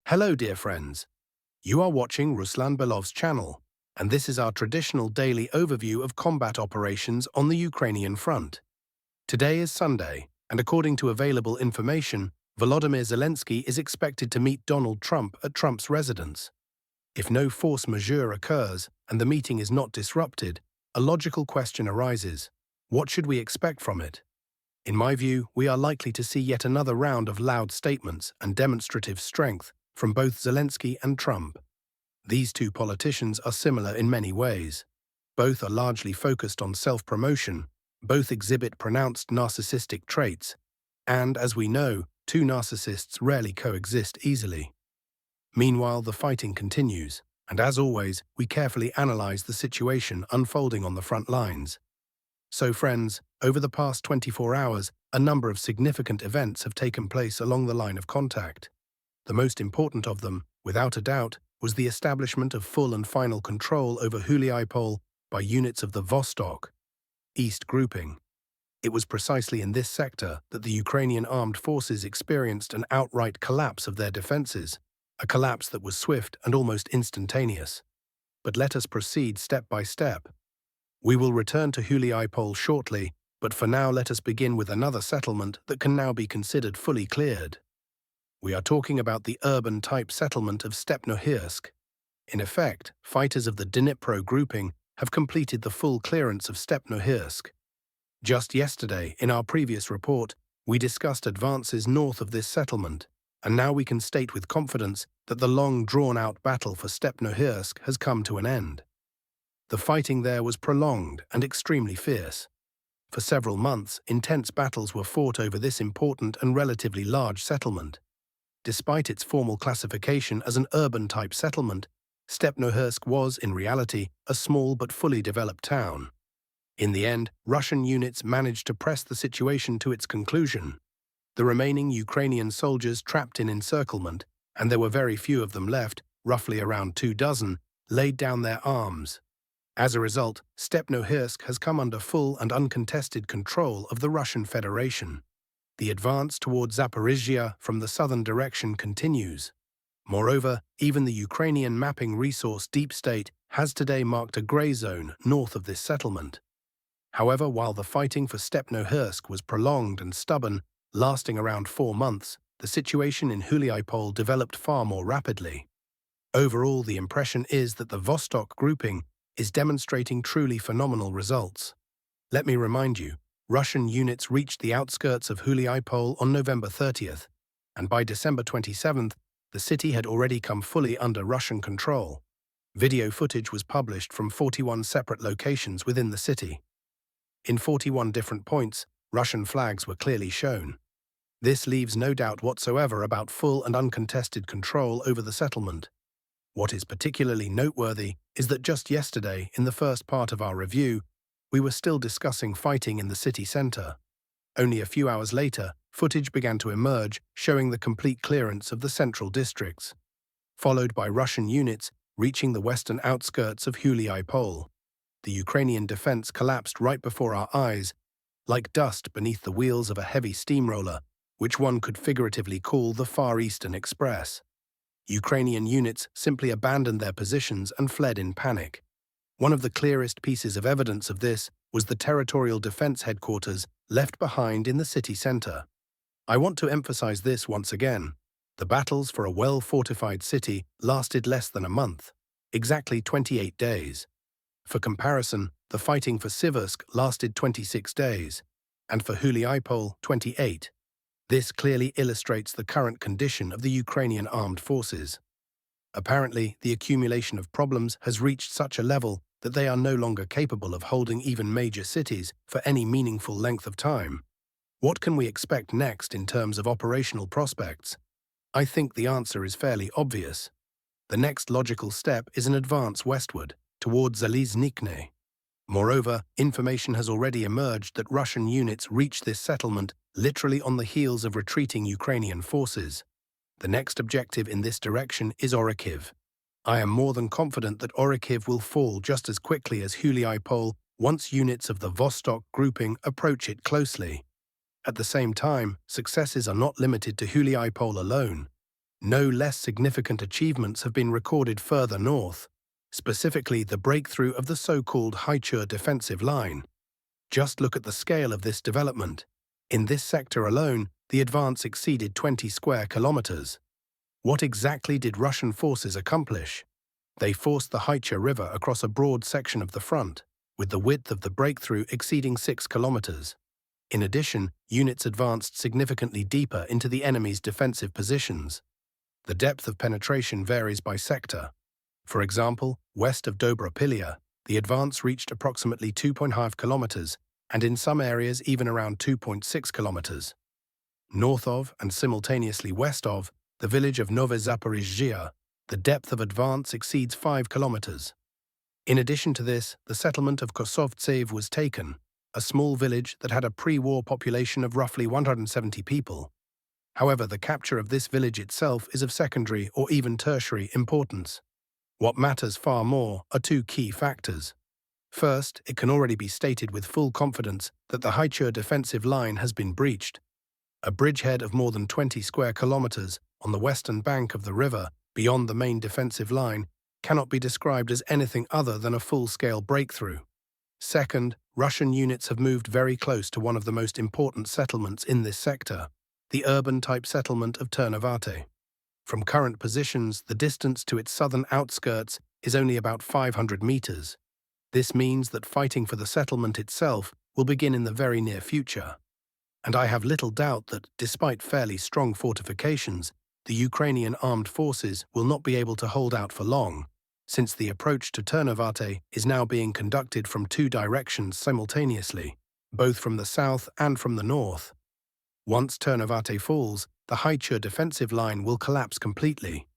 Hello, dear friends. You are watching Ruslan Belov's channel, and this is our traditional daily overview of combat operations on the Ukrainian front. Today is Sunday, and according to available information, Volodymyr Zelensky is expected to meet Donald Trump at Trump's residence. If no force majeure occurs and the meeting is not disrupted, a logical question arises: what should we expect from it? In my view, we are likely to see yet another round of loud statements and demonstrative strength from both Zelensky and Trump. These two politicians are similar in many ways. Both are largely focused on self-promotion, both exhibit pronounced narcissistic traits, and, as we know, two narcissists rarely coexist easily. Meanwhile, the fighting continues, and as always, we carefully analyze the situation unfolding on the front lines. So friends, over the past 24 hours, a number of significant events have taken place along the line of contact. The most important of them, without a doubt, was the establishment of full and final control over Huliaipole by units of the Vostok East grouping. It was precisely in this sector that the Ukrainian armed forces experienced an outright collapse of their defenses, a collapse that was swift and almost instantaneous. But let us proceed step by step. We will return to Huliaipole shortly, but for now let us begin with another settlement that can now be considered fully cleared. We are talking about the urban-type settlement of Stepnohirsk. In effect, fighters of the Dnipro grouping have completed the full clearance of Stepnohirsk. Just yesterday, in our previous report, we discussed advances north of this settlement, and now we can state with confidence that the long drawn-out battle for Stepnohirsk has come to an end. The fighting there was prolonged and extremely fierce. For several months, intense battles were fought over this important and relatively large settlement. Despite its formal classification as an urban-type settlement, Stepnohirsk was, in reality, a small but fully developed town. In the end, Russian units managed to press the situation to its conclusion. The remaining Ukrainian soldiers trapped in encirclement, and there were very few of them left, roughly around 24, laid down their arms. As a result, Stepnohirsk has come under full and uncontested control of the Russian Federation. The advance towards Zaporizhia from the southern direction continues. Moreover, even the Ukrainian mapping resource Deep State has today marked a grey zone north of this settlement. However, while the fighting for Stepnohirsk was prolonged and stubborn, lasting around 4 months, the situation in Huliaipole developed far more rapidly. Overall, the impression is that the Vostok grouping is demonstrating truly phenomenal results. Let me remind you, Russian units reached the outskirts of Huliaipole on November 30th, and by December 27th, the city had already come fully under Russian control. Video footage was published from 41 separate locations within the city. In 41 different points, Russian flags were clearly shown. This leaves no doubt whatsoever about full and uncontested control over the settlement. What is particularly noteworthy is that just yesterday, in the first part of our review, we were still discussing fighting in the city center. Only a few hours later, footage began to emerge showing the complete clearance of the central districts, followed by Russian units reaching the western outskirts of Huliaipole. The Ukrainian defense collapsed right before our eyes, like dust beneath the wheels of a heavy steamroller, which one could figuratively call the Far Eastern Express. Ukrainian units simply abandoned their positions and fled in panic. One of the clearest pieces of evidence of this was the territorial defense headquarters left behind in the city center. I want to emphasize this once again. The battles for a well-fortified city lasted less than a month, exactly 28 days. For comparison, the fighting for Siversk lasted 26 days, and for Huliaipole, 28. This clearly illustrates the current condition of the Ukrainian armed forces. Apparently, the accumulation of problems has reached such a level that they are no longer capable of holding even major cities for any meaningful length of time. What can we expect next in terms of operational prospects? I think the answer is fairly obvious. The next logical step is an advance westward, towards Zaliznikne. Moreover, information has already emerged that Russian units reached this settlement literally on the heels of retreating Ukrainian forces. The next objective in this direction is Orikhiv. I am more than confident that Orikhiv will fall just as quickly as Huliaipole once units of the Vostok grouping approach it closely. At the same time, successes are not limited to Huliaipole alone. No less significant achievements have been recorded further north, specifically the breakthrough of the so-called Huliaipole defensive line. Just look at the scale of this development. In this sector alone, the advance exceeded 20 square kilometers. What exactly did Russian forces accomplish? They forced the Huliaipole River across a broad section of the front, with the width of the breakthrough exceeding 6 kilometers. In addition, units advanced significantly deeper into the enemy's defensive positions. The depth of penetration varies by sector. For example, west of Dobropilya, the advance reached approximately 2.5 kilometers, and in some areas even around 2.6 kilometers. North of, and simultaneously west of, the village of Nove Zaporizhzhia, the depth of advance exceeds 5 kilometers. In addition to this, the settlement of Kosovtsev was taken, a small village that had a pre-war population of roughly 170 people. However, the capture of this village itself is of secondary or even tertiary importance. What matters far more are two key factors. First, it can already be stated with full confidence that the Huliaipole defensive line has been breached. A bridgehead of more than 20 square kilometers on the western bank of the river, beyond the main defensive line, cannot be described as anything other than a full-scale breakthrough. Second, Russian units have moved very close to one of the most important settlements in this sector, the urban-type settlement of Ternavate. From current positions, the distance to its southern outskirts is only about 500 meters. This means that fighting for the settlement itself will begin in the very near future. And I have little doubt that, despite fairly strong fortifications, the Ukrainian armed forces will not be able to hold out for long, since the approach to Ternavate is now being conducted from two directions simultaneously, both from the south and from the north. Once Ternavate falls, the Huliaipole defensive line will collapse completely.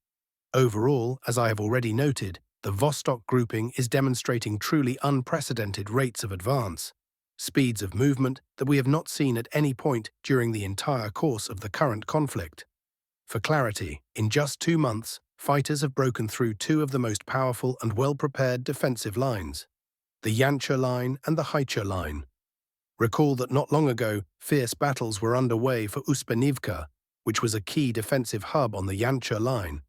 Overall, as I have already noted, the Vostok grouping is demonstrating truly unprecedented rates of advance, speeds of movement that we have not seen at any point during the entire course of the current conflict. For clarity, in just 2 months, fighters have broken through two of the most powerful and well-prepared defensive lines, the Yancha line and the Huliaipole line. Recall that not long ago, fierce battles were underway for Uspenivka, which was a key defensive hub on the Yancha line.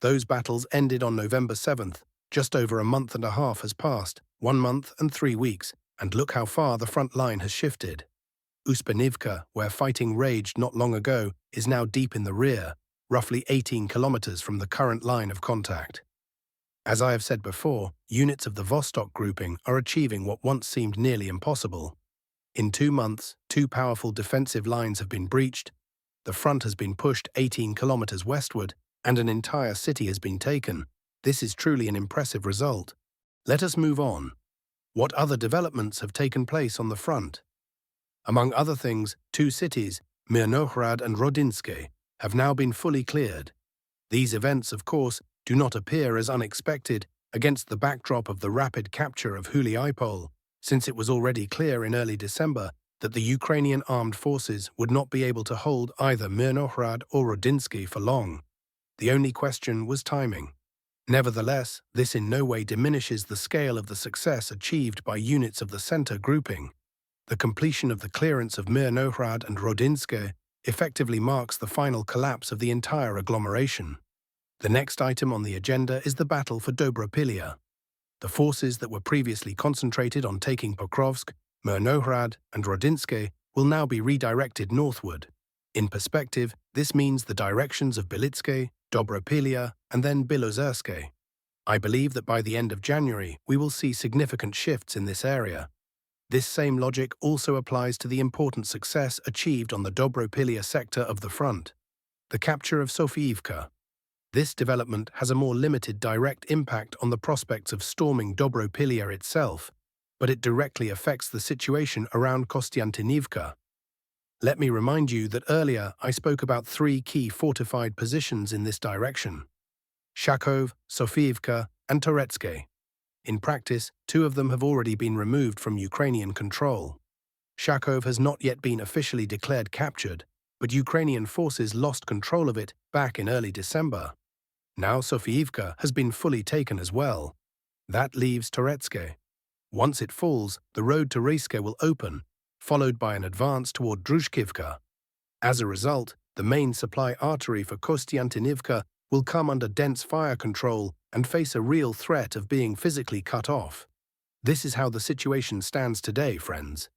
Those battles ended on November 7th. Just over a month and a half has passed, 1 month and 3 weeks, and look how far the front line has shifted. Uspenivka, where fighting raged not long ago, is now deep in the rear, roughly 18 kilometers from the current line of contact. As I have said before, units of the Vostok grouping are achieving what once seemed nearly impossible. In 2 months, two powerful defensive lines have been breached, the front has been pushed 18 kilometers westward, and an entire city has been taken. This is truly an impressive result. Let us move on. What other developments have taken place on the front? Among other things, 2 cities, Mirnohrad and Rodinske, have now been fully cleared. These events, of course, do not appear as unexpected against the backdrop of the rapid capture of Huliaipole, since it was already clear in early December that the Ukrainian armed forces would not be able to hold either Mirnohrad or Rodinske for long. The only question was timing. Nevertheless, this in no way diminishes the scale of the success achieved by units of the center grouping. The completion of the clearance of Mirnohrad and Rodinske effectively marks the final collapse of the entire agglomeration. The next item on the agenda is the battle for Dobropilya. The forces that were previously concentrated on taking Pokrovsk, Mirnohrad, and Rodinske will now be redirected northward. In perspective, this means the directions of Belitske, Dobropilya, and then Bilozerske. I believe that by the end of January we will see significant shifts in this area. This same logic also applies to the important success achieved on the Dobropilya sector of the front, the capture of Sofiivka. This development has a more limited direct impact on the prospects of storming Dobropilya itself, but it directly affects the situation around Kostiantynivka. Let me remind you that earlier I spoke about 3 key fortified positions in this direction: Shakov, Sofiivka, and Toretske. In practice, 2 of them have already been removed from Ukrainian control. Shakov has not yet been officially declared captured, but Ukrainian forces lost control of it back in early December. Now Sofiivka has been fully taken as well. That leaves Toretske. Once it falls, the road to Reyske will open, followed by an advance toward Druzhkivka. As a result, the main supply artery for Kostiantynivka will come under dense fire control and face a real threat of being physically cut off. This is how the situation stands today, friends.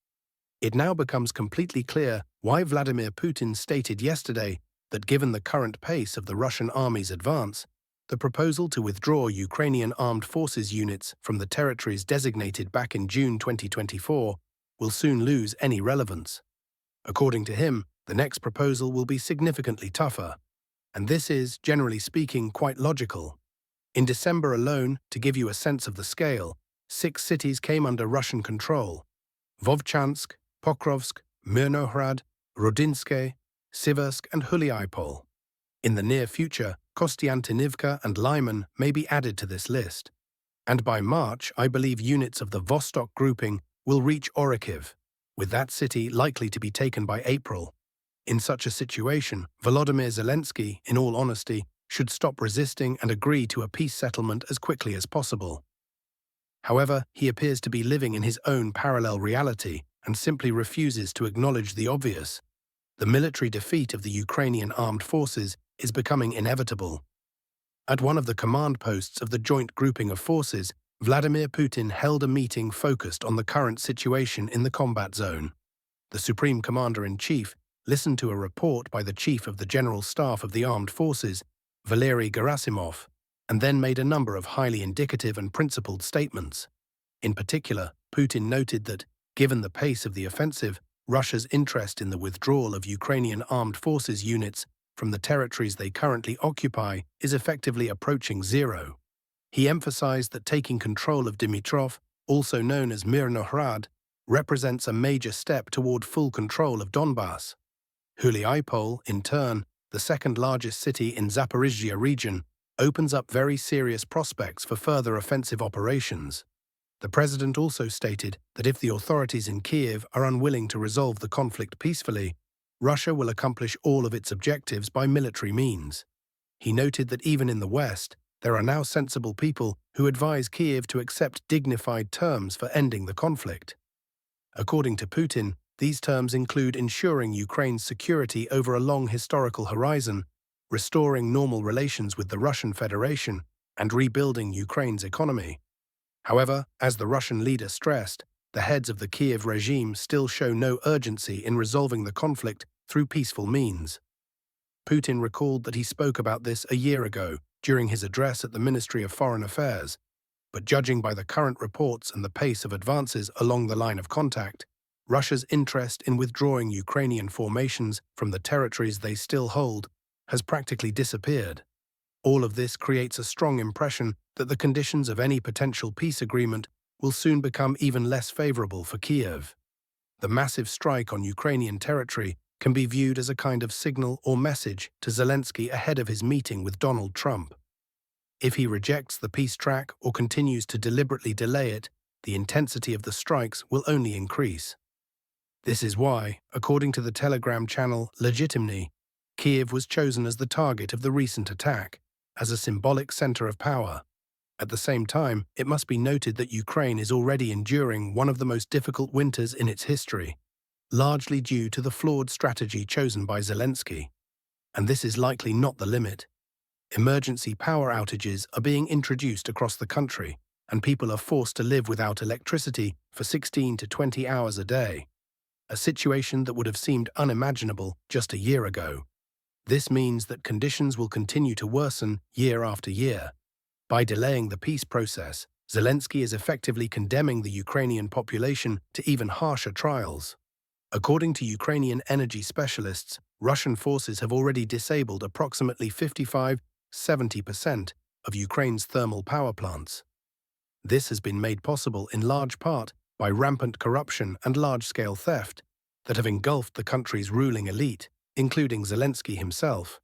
It now becomes completely clear why Vladimir Putin stated yesterday that given the current pace of the Russian army's advance, the proposal to withdraw Ukrainian armed forces units from the territories designated back in June 2024 will soon lose any relevance. According to him, the next proposal will be significantly tougher, and this is, generally speaking, quite logical. In December alone, to give you a sense of the scale, 6 cities came under Russian control: Vovchansk, Pokrovsk, Myrnohrad, Rodinske, Siversk and Huliaipole. In the near future, Kostiantynivka and Lyman may be added to this list. And by March, I believe units of the Vostok grouping will reach Orikhiv, with that city likely to be taken by April. In such a situation, Volodymyr Zelensky, in all honesty, should stop resisting and agree to a peace settlement as quickly as possible. However, he appears to be living in his own parallel reality and simply refuses to acknowledge the obvious. The military defeat of the Ukrainian armed forces is becoming inevitable. At one of the command posts of the joint grouping of forces, Vladimir Putin held a meeting focused on the current situation in the combat zone. The Supreme Commander-in-Chief listened to a report by the Chief of the General Staff of the Armed Forces, Valery Gerasimov, and then made a number of highly indicative and principled statements. In particular, Putin noted that, given the pace of the offensive, Russia's interest in the withdrawal of Ukrainian armed forces units from the territories they currently occupy is effectively approaching zero. He emphasized that taking control of Dmitrov, also known as Myrnohrad, represents a major step toward full control of Donbas. Huliaipole, in turn, the second-largest city in Zaporizhzhia region, opens up very serious prospects for further offensive operations. The president also stated that if the authorities in Kiev are unwilling to resolve the conflict peacefully, Russia will accomplish all of its objectives by military means. He noted that even in the West, there are now sensible people who advise Kiev to accept dignified terms for ending the conflict. According to Putin, these terms include ensuring Ukraine's security over a long historical horizon, restoring normal relations with the Russian Federation, and rebuilding Ukraine's economy. However, as the Russian leader stressed, the heads of the Kiev regime still show no urgency in resolving the conflict through peaceful means. Putin recalled that he spoke about this a year ago during his address at the Ministry of Foreign Affairs, but judging by the current reports and the pace of advances along the line of contact, Russia's interest in withdrawing Ukrainian formations from the territories they still hold has practically disappeared. All of this creates a strong impression that the conditions of any potential peace agreement will soon become even less favorable for Kiev. The massive strike on Ukrainian territory can be viewed as a kind of signal or message to Zelensky ahead of his meeting with Donald Trump. If he rejects the peace track or continues to deliberately delay it, the intensity of the strikes will only increase. This is why, according to the Telegram channel Legitimny, Kiev was chosen as the target of the recent attack, as a symbolic center of power. At the same time, it must be noted that Ukraine is already enduring one of the most difficult winters in its history, largely due to the flawed strategy chosen by Zelensky. And this is likely not the limit. Emergency power outages are being introduced across the country, and people are forced to live without electricity for 16 to 20 hours a day, a situation that would have seemed unimaginable just a year ago. This means that conditions will continue to worsen year after year. By delaying the peace process, Zelensky is effectively condemning the Ukrainian population to even harsher trials. According to Ukrainian energy specialists, Russian forces have already disabled approximately 55–70% of Ukraine's thermal power plants. This has been made possible in large part by rampant corruption and large-scale theft that have engulfed the country's ruling elite, including Zelensky himself.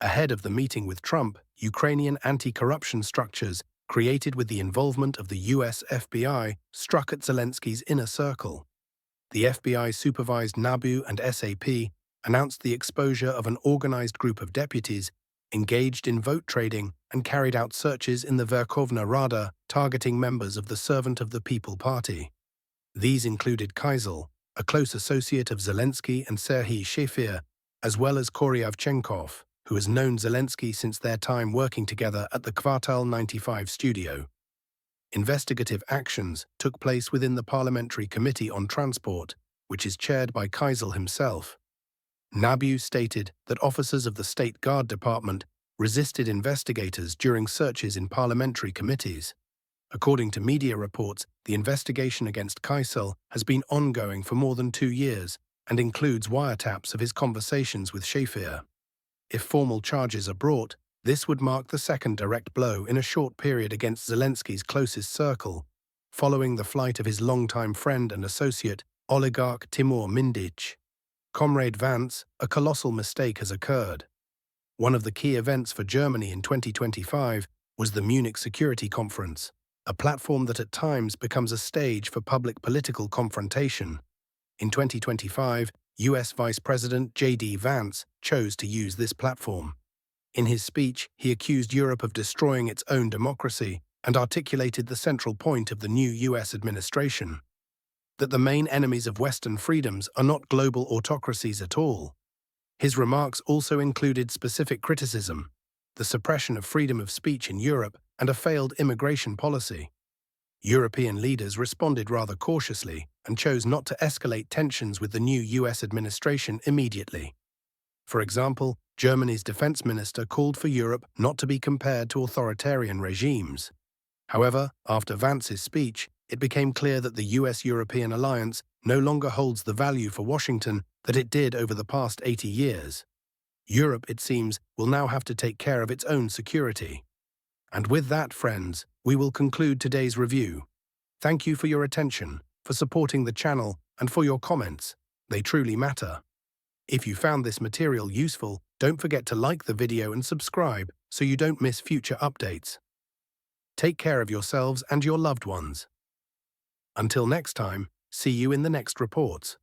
Ahead of the meeting with Trump, Ukrainian anti-corruption structures, created with the involvement of the US FBI, struck at Zelensky's inner circle. The FBI-supervised NABU and SAP announced the exposure of an organized group of deputies engaged in vote trading and carried out searches in the Verkhovna Rada targeting members of the Servant of the People Party. These included Kysel, a close associate of Zelensky, and Serhiy Shefir, as well as Koryavchenkov, who has known Zelensky since their time working together at the Kvartal 95 studio. Investigative actions took place within the Parliamentary Committee on Transport, which is chaired by Kaisel himself. Nabu stated that officers of the State Guard Department resisted investigators during searches in parliamentary committees. According to media reports, the investigation against Kaisel has been ongoing for more than 2 years and includes wiretaps of his conversations with Shafir. If formal charges are brought, this would mark the second direct blow in a short period against Zelensky's closest circle, following the flight of his longtime friend and associate, oligarch Timur Mindich. Comrade Vance, a colossal mistake has occurred. One of the key events for Germany in 2025 was the Munich Security Conference, a platform that at times becomes a stage for public political confrontation. In 2025, US Vice President J.D. Vance chose to use this platform. In his speech, he accused Europe of destroying its own democracy and articulated the central point of the new US administration: that the main enemies of Western freedoms are not global autocracies at all. His remarks also included specific criticism: the suppression of freedom of speech in Europe and a failed immigration policy. European leaders responded rather cautiously and chose not to escalate tensions with the new US administration immediately. For example, Germany's defense minister called for Europe not to be compared to authoritarian regimes. However, after Vance's speech, it became clear that the US-European alliance no longer holds the value for Washington that it did over the past 80 years. Europe, it seems, will now have to take care of its own security. And with that, friends, we will conclude today's review. Thank you for your attention, for supporting the channel, and for your comments. They truly matter. If you found this material useful, don't forget to like the video and subscribe so you don't miss future updates. Take care of yourselves and your loved ones. Until next time, see you in the next reports.